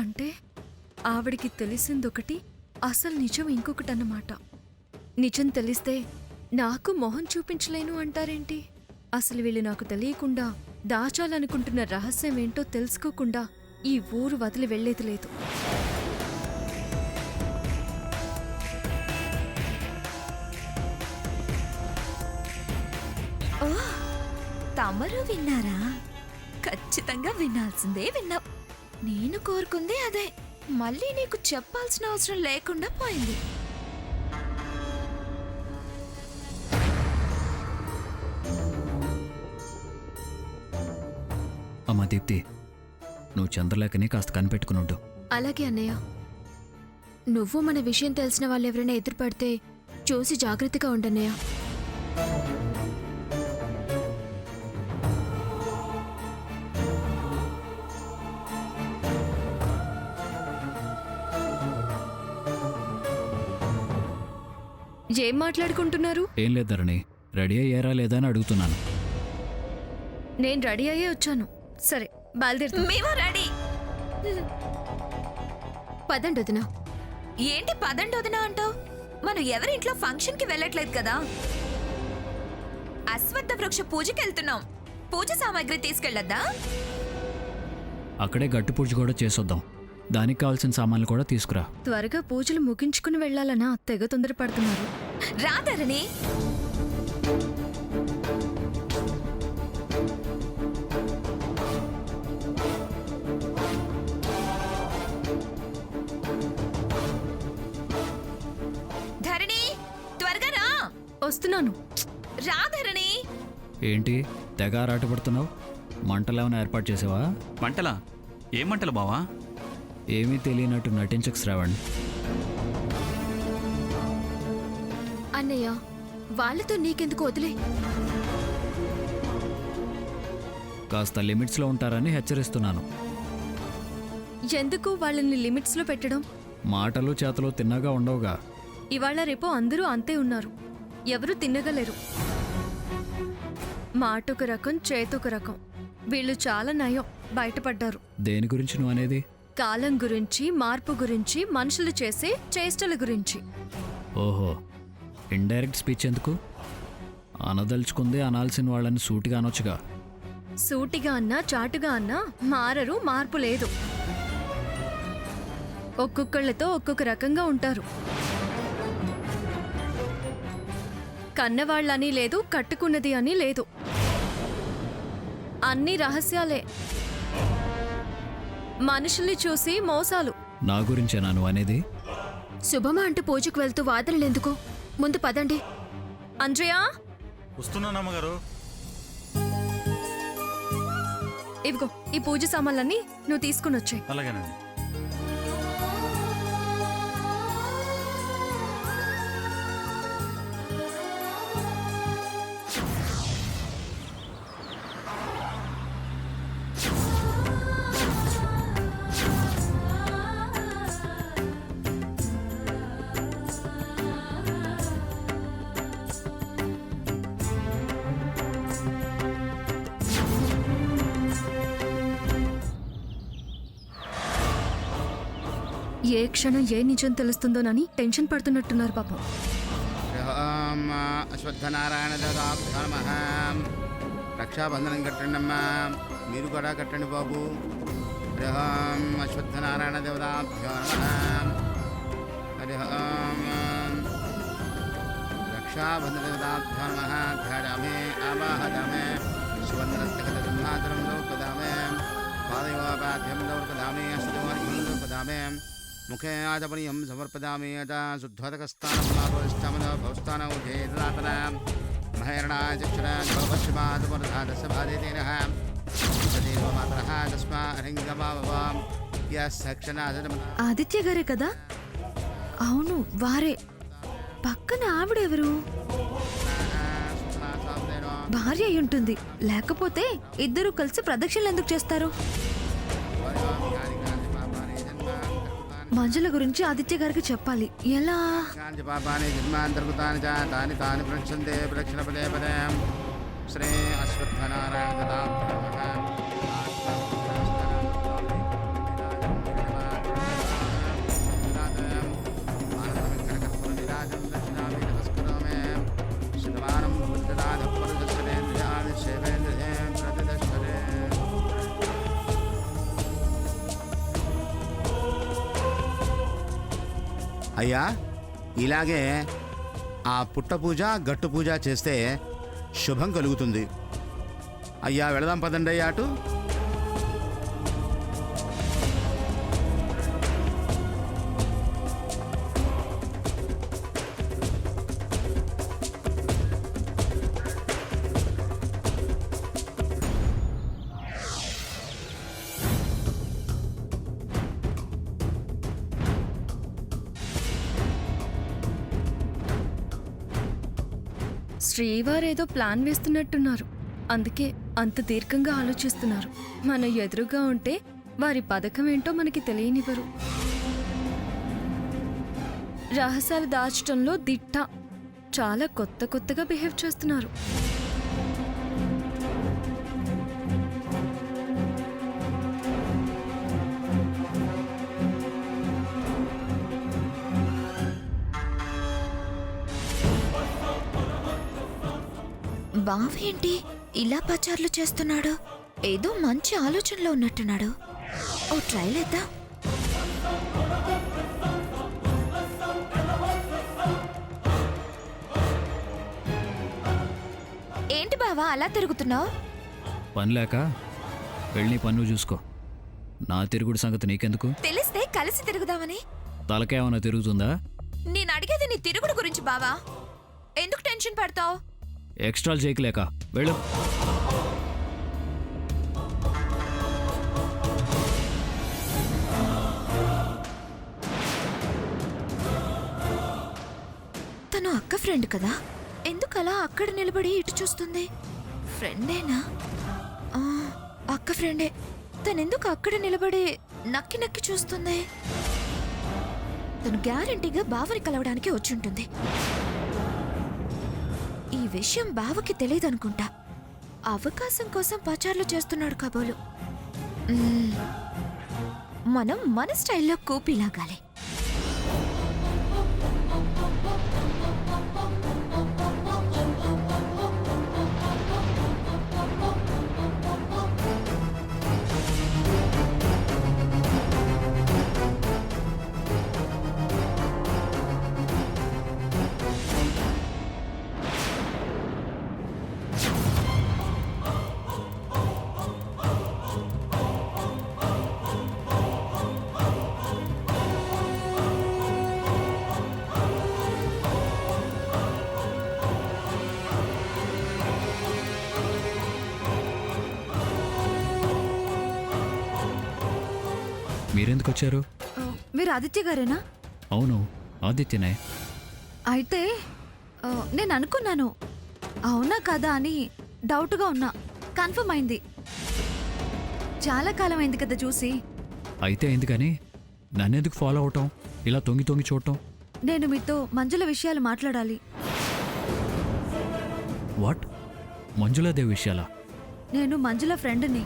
అంటే ఆవిడికి తెలిసిందొకటి, అసలు నిజం ఇంకొకటన్నమాట. నిజం తెలిస్తే నాకు మొహం చూపించలేను అంటారేంటి? అసలు వీళ్ళు నాకు తెలియకుండా దాచాలనుకుంటున్న రహస్యం ఏంటో తెలుసుకోకుండా ఈ ఊరు వదిలి వెళ్లేది లేదు. ఓ, తమరు విన్నారా? ఖచ్చితంగా వినాల్సిందే విన్నావు. నేను కోరుకుంది అదే. మళ్ళీ నీకు చెప్పాల్సిన అవసరం లేకుండా పోయింది. అమ్మా దీప్తి, నువ్వు చంద్రలేఖని కాస్త కనిపెట్టుకునుండు. అలాగే అన్నయ్య. నువ్వు మన విషయం తెలిసిన వాళ్ళెవరైనా ఎదురుపడితే చూసి జాగ్రత్తగా ఉండన్నయ్య. ఏం మాట్లాడుకుంటున్నారు? ఏం లేదు ధరణి, రెడీ అయ్యారా లేదా అని అడుగుతున్నాను. నేను రెడీ అయ్యే వచ్చాను. సరే, బయలుదేరుతా. మేము రెడీ. పదండి వదినా. ఏంటి పదండి వదినా అంటావు? మనం ఎవరింట్లో ఫంక్షన్ కి వెళ్ళట్లేదు కదా. అశ్వత్థ వృక్ష పూజకి వెళ్తున్నాం. పూజ సామాగ్రి తీసుకెళ్ళొద్దా? అక్కడే గట్టు పూజ కూడా చేసొద్దాం. దానికి కావాల్సిన సామాన్లు కూడా తీసుకురా. త్వరగా పూజలు ముగించుకుని వెళ్లాలనా తెగ తొందరపడుతున్నారు. రాధరణి, ధరణి త్వరగా రా. వస్తున్నాను. రాధరణి, ఏంటి తెగ ఆరాటపడుతున్నావు? మంటలేమైనా ఏర్పాటు చేసావా? మంటలా? ఏం మంటలు బావా? ఏమీ తెలియనట్టు నటించకు శ్రావణ్. అన్నయ్య, వాళ్ళతో నీకెందుకు వదిలే. కాస్త లిమిట్స్లో ఉంటారని హెచ్చరిస్తున్నాను. ఎందుకు వాళ్ళని లిమిట్స్లో పెట్టడం? మాటలు చేతలు తిన్నగా ఉండవుగా. ఇవాళ రేపు అందరూ అంతే ఉన్నారు. ఎవరూ తిన్నగలేరు. మాటొక రకం, చేతొక రకం. వీళ్ళు చాలా నయం, బయటపడ్డారు. దేని గురించి నువ్వు అనేది? కాలం గురించి, మార్పు గురించి, మనుషులు చేసే చేష్టల గురించి. ఓహో, ఇండైరెక్ట్ స్పీచ్ ఎందుకు? అనదలుచుకుందే అనాల్సిన వాళ్ళని సూటిగా అనొచ్చుగా. సూటిగా అన్నా చాటుగా అన్నా మారరు, మార్పు లేదు. ఒక్కొక్కళ్ళతో ఒక్కొక్క రకంగా ఉంటారు. కన్నవాళ్ళని లేదు, కట్టుకున్నది అని లేదు. అన్ని రహస్యాలే. మనుషుల్ని చూసి మోసాలు. నా గురించేనా నువ్వు అనేది? శుభమా అంటూ పూజకు వెళ్తూ వాదనలెందుకు? ముందు పదండి. అండ్రియా, వస్తున్నానమ్మగారు. ఇవిగో ఈ పూజ సామాన్లన్నీ నువ్వు తీసుకుని వచ్చాయి. అలాగేనండి. ఏ క్షణం ఏ నిజం తెలుస్తుందోనని టెన్షన్ పడుతున్నట్టున్నారు పాపం. అశ్వత్థనారాయణ దేవతాభ్యో నమః. రక్షాబంధనం కట్టండమ్మా. మీరు కూడా కట్టండి బాబు. హరి ఓం అశ్వత్థనారాయణ దేవతాభ్యో నమః. హరి ఓం రక్షాబంధన దేవతాభ్యో నమః. ధ్యాయామి ఆవాహయామి. సువర్ణరత్నకటసింహాసనం లోపదామి. పాదయోపాధ్యం లోపదామి. అష్టవర్గం లోపదామి. ముఖే ఆచపనీయం సమర్పదామి. యథా శుద్ధోదకస్థానమనాభవిష్టామనభవస్థానౌ జేతదాతన మహేరణాయ చక్షురాజ్యోపశ్యమాధుమర్ధాదస్యభాదేన సదేవ మాతరః తస్మారింగమావవాం యస్సక్షణాదం. ఆదిత్య గారే కదా? అవును, వారే. పక్కన ఆవిడెవరు? భార్య అయి ఉంటుంది. లేకపోతే ఇద్దరు కలిసి ప్రదక్షిణలు ఎందుకు చేస్తారు? మంజుల గురించి ఆదిత్య గారికి చెప్పాలి. ఎలా? పాపాని జన్మాంతర్గతాని చ తాని తాని ప్రక్షంతే ప్రక్షణ పదే పదే. శ్రీ అశ్వత్థనారాయణ ప్రతిదక్షరేంద్రియాణి శైవేంద్రియే ప్రతిదక్షరే. అయ్యా, ఇలాగే ఆ పుట్ట పూజ గట్టు పూజ చేస్తే శుభం కలుగుతుంది. అయ్యా వెళదాం పదండి అయ్యా అటు. శ్రీవారేదో ప్లాన్ వేస్తున్నట్టున్నారు. అందుకే అంత దీర్ఘంగా ఆలోచిస్తున్నారు. మన ఎదురుగా ఉంటే వారి పథకం ఏంటో మనకి తెలియనివ్వరు. రహస్యాలు దాచటంలో దిట్ట. చాలా కొత్త కొత్తగా బిహేవ్ చేస్తున్నారు. బావేంటి ఇలా పచార్లు చేస్తున్నాడు? ఏదో మంచి ఆలోచనలో ఉన్నట్టున్నాడు. ఓ ట్రై లేదా? ఏంటి బావా అలా తిరుగుతున్నావు? పని లేక వెళ్ళి పన్ను చూసుకో. నా తిరుగుడు సంగతి నీకెందుకు? తెలిస్తే కలిసి తిరుగుదామని. తలకేమన్నా తిరుగుతుందా? నేను అడిగేది నీ తిరుగుడు గురించి బావా. ఎందుకు టెన్షన్ పడతావు? ఎక్స్ట్రాలు చేయకలేక వెళ్ళు. తను అక్క ఫ్రెండ్ కదా, ఎందుకు అలా అక్కడ నిలబడి ఇటు చూస్తుంది? ఫ్రెండేనా? ఆ, అక్క ఫ్రెండే. తనెందుకు అక్కడ నిలబడి నక్కి నక్కి చూస్తుంది? తను గ్యారంటీగా బావని కలవడానికి వచ్చుంటుంది. ఈ విషయం బావకి తెలియదనుకుంటా. అవకాశం కోసం పచార్లు చేస్తున్నాడు కాబోలు. మనం మన స్టైల్లో కూపీ లాగాలి. మీరెందుకు వచ్చారు? మీరు ఆదిత్య గారేనా? అవును, ఆదిత్యనే. అయితే నేను అనుకున్నాను అవునా కదా అని. డౌట్గా ఉన్నా. కన్ఫర్మ్ అయింది. చాలా కాలం అయింది కదా చూసి. అయితే అయింది కానీ నన్నెందుకు ఫాలో అవటం, ఇలా తొంగి తొంగి చూడటం? నేను మీతో మంజుల విషయాలు మాట్లాడాలి. వాట్? మంజులాదేవి విషయాలా? నేను మంజుల ఫ్రెండ్ని.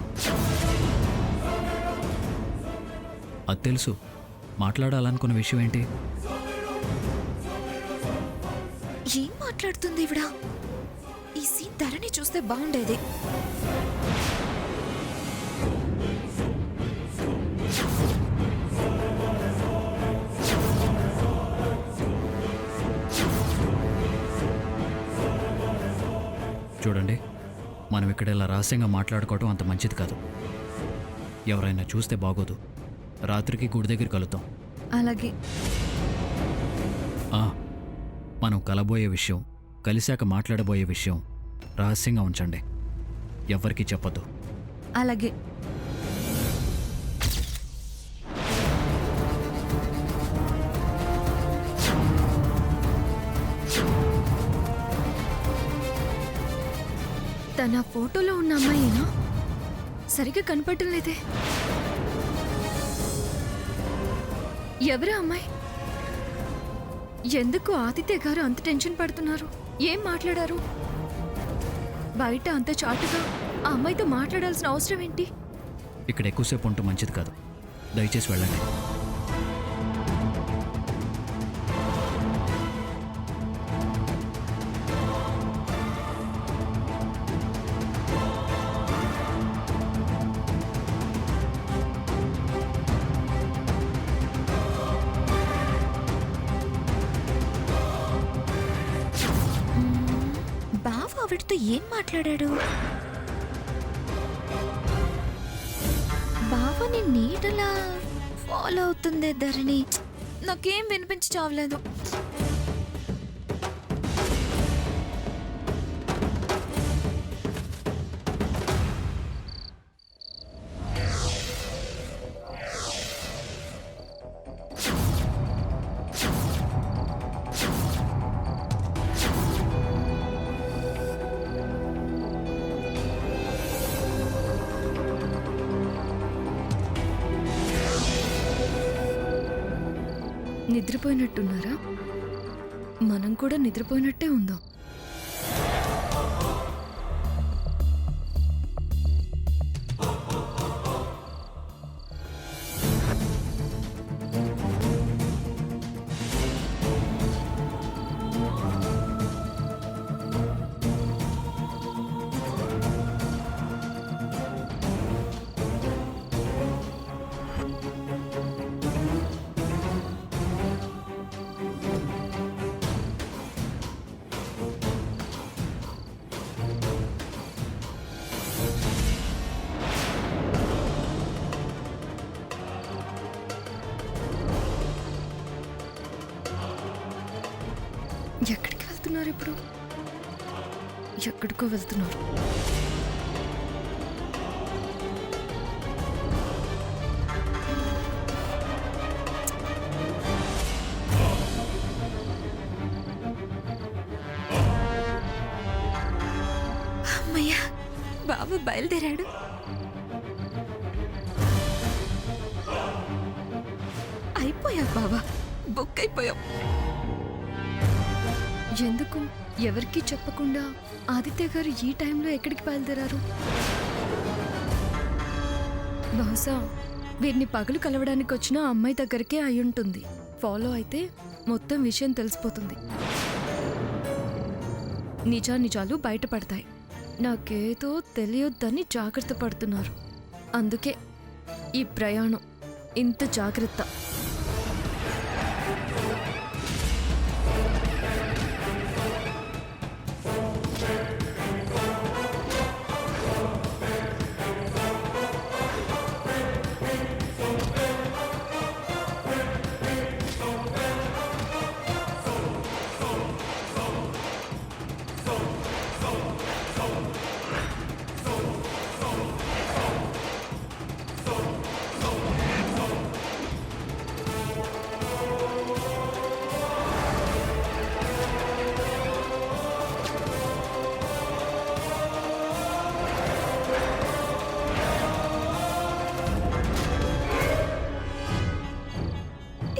అది తెలుసు. మాట్లాడాలనుకున్న విషయం ఏంటి? ఏం మాట్లాడుతుంది ఇవిడ? ఈ సీన్ ధరణి చూస్తే బాగుండేది. చూడండి, మనం ఇక్కడ ఇలా రహస్యంగా మాట్లాడుకోవటం అంత మంచిది కాదు. ఎవరైనా చూస్తే బాగోదు. రాత్రికి గుడి దగ్గర కలుద్దాం. అలాగే. మనం కలబోయే విషయం, కలిశాక మాట్లాడబోయే విషయం రహస్యంగా ఉంచండి. ఎవరికీ చెప్పొద్దు. అలాగే. తన ఫోటోలో ఉన్న అమ్మాయేనా? సరిగ్గా కనపడటం లేదే. ఎవరా అమ్మాయి? ఎందుకు ఆదిత్య గారు అంత టెన్షన్ పడుతున్నారు? ఏం మాట్లాడారు? బయట అంత చాటుగా ఆ అమ్మాయితో మాట్లాడాల్సిన అవసరం ఏంటి? ఇక్కడ ఎక్కువసేపు ఉంటూ మంచిది కాదు. దయచేసి వెళ్ళండి. బావ ఆవిడతో ఏం మాట్లాడాడు? బావని నీడలా ఫాలో అవుతుందే ధరణి. నాకేం వినిపించి చావలేదు. నిద్రపోయినట్టున్నారా? మనం కూడా నిద్రపోయినట్టే ఉందాం. ఎక్కడికి వెళ్తున్నారు ఇప్పుడు? ఎక్కడికో వెళ్తున్నారు. అమ్మయ్యా, బావ బయలుదేరాడు. అయిపోయా బావా, బుక్ అయిపోయాం. ఎందుకు ఎవరికీ చెప్పకుండా ఆదిత్య గారు ఈ టైంలో ఎక్కడికి బయలుదేరారు? బహుశా వీరిని పగలు కలవడానికి వచ్చిన ఆ అమ్మాయి దగ్గరికే అయ్యుంటుంది. ఫాలో అయితే మొత్తం విషయం తెలిసిపోతుంది. నిజాలు బయటపడతాయి. నాకేదో తెలియొద్దని జాగ్రత్త పడుతున్నారు. అందుకే ఈ ప్రయాణం ఇంత జాగ్రత్త.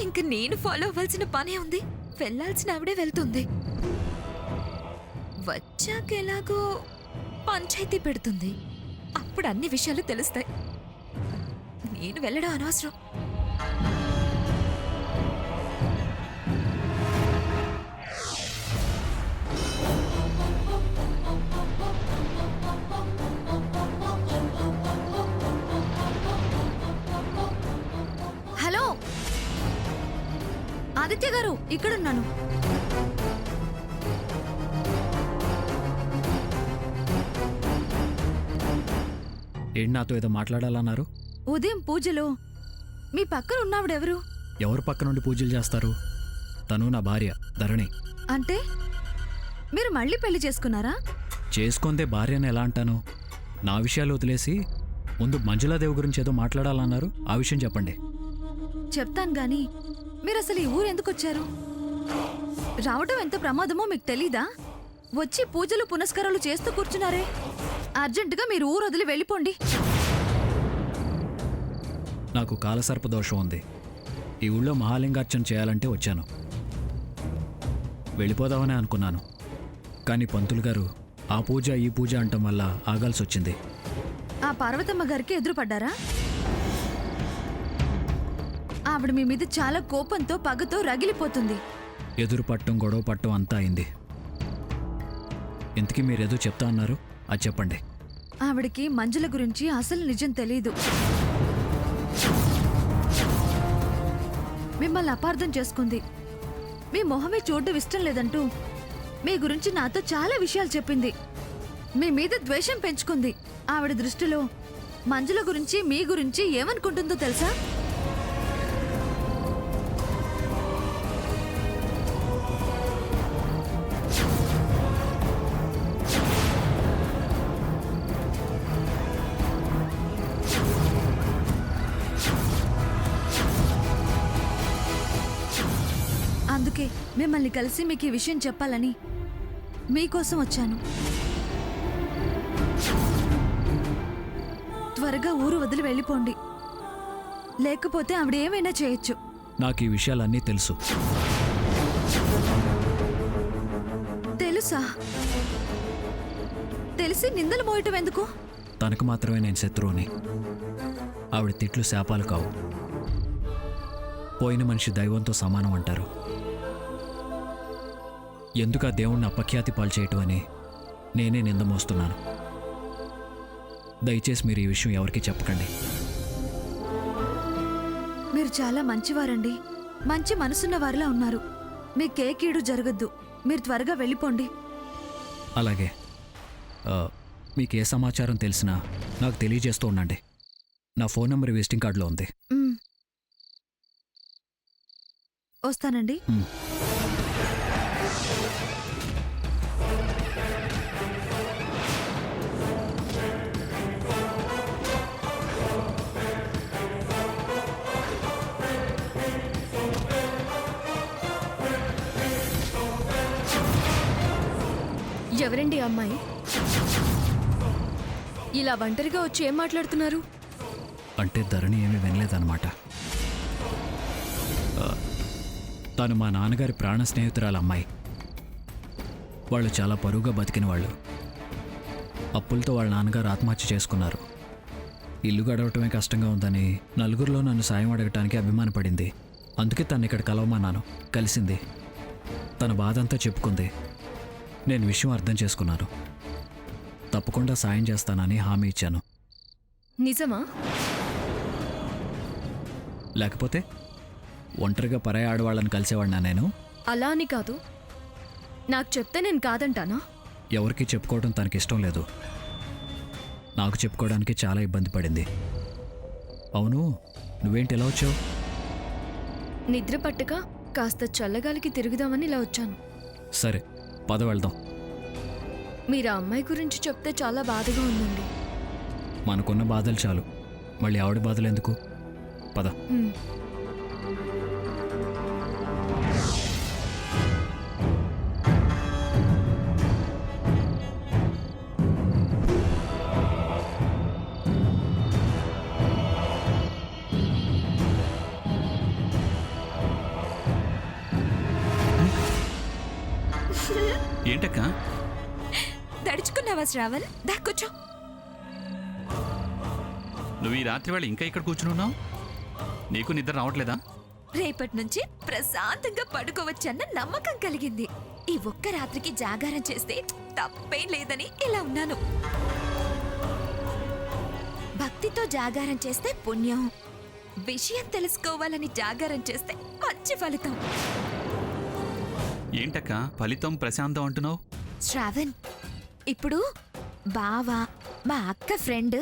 ఇంక నేను ఫాలో అవ్వాల్సిన పనే ఉంది. వెళ్ళాల్సిన ఆవిడే వెళ్తుంది. వచ్చాక ఎలాగో పంచాయతీ పెడుతుంది. అప్పుడు అన్ని విషయాలు తెలుస్తాయి. నేను వెళ్ళడం అనవసరం. హలో ఆదిత్య గారు, ఇక్కడున్నాను. ఏంటి నాతో ఏదో మాట్లాడాలన్నారు? ఉదయం పూజలో మీ పక్కన ఉన్నావిడెవరు? ఎవరు పక్క నుండి పూజలు చేస్తారు? తను నా భార్య ధరణి. అంటే మీరు మళ్ళీ పెళ్లి చేసుకున్నారా? చేసుకుందే భార్యని ఎలా అంటాను? నా విషయాలు వదిలేసి ముందు మంజులాదేవి గురించి ఏదో మాట్లాడాలన్నారు. ఆ విషయం చెప్పండి. చెప్తాను గాని మీరు అసలు ఈ ఊరు ఎందుకు వచ్చారు? రావడం ఎంత ప్రమాదమో మీకు తెలీదా? వచ్చి పూజలు పునస్కారాలు చేస్తూ కూర్చున్నారే. అర్జెంటుగా మీరు ఊరు వదిలి వెళ్ళిపోండి. నాకు కాలసర్ప దోషం ఉంది. ఈ ఊళ్ళో మహాలింగార్చన చేయాలంటే వచ్చాను. వెళ్ళిపోదామనే అనుకున్నాను. కానీ పంతులు గారు ఆ పూజ ఈ పూజ అంటం వల్ల ఆగాల్సి వచ్చింది. ఆ పార్వతమ్మ గారికి ఎదురుపడ్డారా? ఆవిడ మీ మీద చాలా కోపంతో పగతో రగిలిపోతుంది. ఎదురు పట్టం గొడవ పట్టం అంతా అయింది. ఇంతకీ మీరేదో చెప్తా అన్నారు, అది చెప్పండి. ఆవిడకి మంజుల గురించి అసలు నిజం తెలీదు. మిమ్మల్ని అపార్థం చేసుకుంది. మీ మొహమే చూడడం ఇష్టం లేదంటూ మీ గురించి నాతో చాలా విషయాలు చెప్పింది. మీ మీద ద్వేషం పెంచుకుంది. ఆవిడ దృష్టిలో మంజుల గురించి మీ గురించి ఏమనుకుంటుందో తెలుసా? అందుకే మిమ్మల్ని కలిసి మీకు ఈ విషయం చెప్పాలని మీకోసం వచ్చాను. త్వరగా ఊరు వదిలి వెళ్ళిపోండి, లేకపోతే ఆవిడ ఏమైనా చేయొచ్చు. నాకు ఈ విషయాలన్నీ తెలుసు. తెలుసా? తెలిసి నిందలు మోయటం ఎందుకు? తనకు మాత్రమే నేను శత్రువుని. ఆవిడ తిట్లు శాపాలు కావు. పోయిన మనిషి దైవంతో సమానం అంటారు. ఎందుకు ఆ దేవుణ్ణి అపఖ్యాతి పాలు చేయటం అని నేనే నింద మోస్తున్నాను. దయచేసి మీరు ఈ విషయం ఎవరికీ చెప్పకండి. మీరు చాలా మంచివారండి. మంచి మనసున్న వారిలా ఉన్నారు. మీకే కీడు జరగద్దు. మీరు త్వరగా వెళ్ళిపోండి. అలాగే మీకు ఏ సమాచారం తెలిసినా నాకు తెలియజేస్తూ ఉండండి. నా ఫోన్ నెంబర్ విజిటింగ్ కార్డులో ఉంది. మ్. వస్తానండి. ఎవరండి ఆ అమ్మాయి? ఇలా ఒంటరిగా వచ్చి ఏం మాట్లాడుతున్నారు? అంటే ధరణి ఏమీ వినలేదన్నమాట. తను మా నాన్నగారి ప్రాణ స్నేహితురాలు అమ్మాయి. వాళ్ళు చాలా పరువుగా బతికిన వాళ్ళు. అప్పులతో వాళ్ళ నాన్నగారు ఆత్మహత్య చేసుకున్నారు. ఇల్లు గడవటమే కష్టంగా ఉందని నలుగురిలో నన్ను సాయం అడగటానికి అభిమానపడింది. అందుకే తను ఇక్కడ కలవమన్నాను. కలిసింది. తన బాధంతా చెప్పుకుంది. నేను విషయం అర్థం చేసుకున్నాను. తప్పకుండా సాయం చేస్తానని హామీ ఇచ్చాను. నిజమా? లేకపోతే ఒంటరిగా పరాయి ఆడవాళ్ళని కలిసేవాడినా నేను? అలా అని కాదు. నాకు చెప్తే నేను కాదంటానా? ఎవరికి చెప్పుకోవడం తనకిష్టం లేదు. నాకు చెప్పుకోవడానికి చాలా ఇబ్బంది పడింది. అవును, నువ్వేంటి ఎలా వచ్చావు? నిద్ర పట్టక కాస్త చల్లగాలికి తిరుగుదామని ఇలా వచ్చాను. సరే, పద వెళ్దాం. మీరు ఆ అమ్మాయి గురించి చెప్తే చాలా బాధగా ఉందండి. మనకున్న బాధలు చాలు, మళ్ళీ ఆవిడ బాధలు ఎందుకు? పద. మ్. ఏంటక్క? తడుచుకున్నావా శ్రావణ్? దాక్కొచ్చు. నువ్వు ఈ రాత్రి వేళ ఇంకా ఇక్కడ కూర్చున్నావు? నీకు నిద్ర రావట్లేదా? రేపటి నుంచి ప్రశాంతంగా పడుకోవచ్చన్న నమ్మకం కలిగింది. ఈ ఒక్క రాత్రికి జాగారం చేస్తే తప్పేం లేదని ఇలా ఉన్నాను. భక్తితో జాగారం చేస్తే పుణ్యం. విషయం తెలుసుకోవాలని జాగారం చేస్తే మంచి ఫలితం. ఏంటక్క ఫలితం ప్రశాంతం అంటున్నావు? శ్రావణ్, ఇప్పుడు బావ మా అక్క ఫ్రెండ్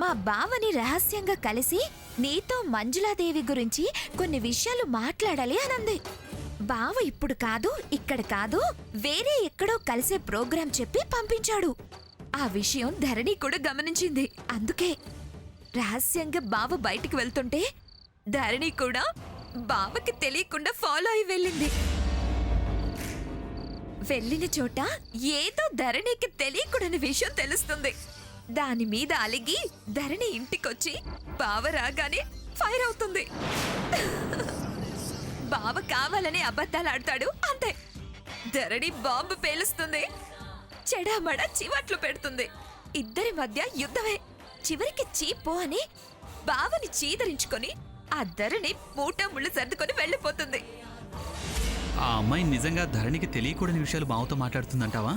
మా బావని రహస్యంగా కలిసి నీతో మంజులాదేవి గురించి కొన్ని విషయాలు మాట్లాడాలి అనంది. బావ ఇప్పుడు కాదు, ఇక్కడ కాదు, వేరే ఎక్కడో కలిసే ప్రోగ్రాం చెప్పి పంపించాడు. ఆ విషయం ధరణి కూడా గమనించింది. అందుకే రహస్యంగా బావ బయటికి వెళ్తుంటే ధరణి కూడా బావకి తెలియకుండా ఫాలో అయి వెళ్ళింది. వెళ్ళిన చోట ఏదో ధరణికి తెలియకూడని విషయం తెలుస్తుంది. దాని మీద అలిగి ధరణి ఇంటికొచ్చి బావ రాగానే ఫైర్ అవుతుంది. బావ కావాలని అబద్ధాలు ఆడతాడు, అంతే. ధరణి బాంబు పేలుస్తుంది. చెడామడ చివట్లు పెడుతుంది. ఇద్దరి మధ్య యుద్ధమే. చివరికి చీపో అని బావని చీదరించుకొని ఆ ధరణి మూట ముళ్ళు సర్దుకొని వెళ్ళిపోతుంది. ఆ అమ్మాయి నిజంగా ధరణికి తెలియకూడని విషయాలు బావతో మాట్లాడుతుందంటావా?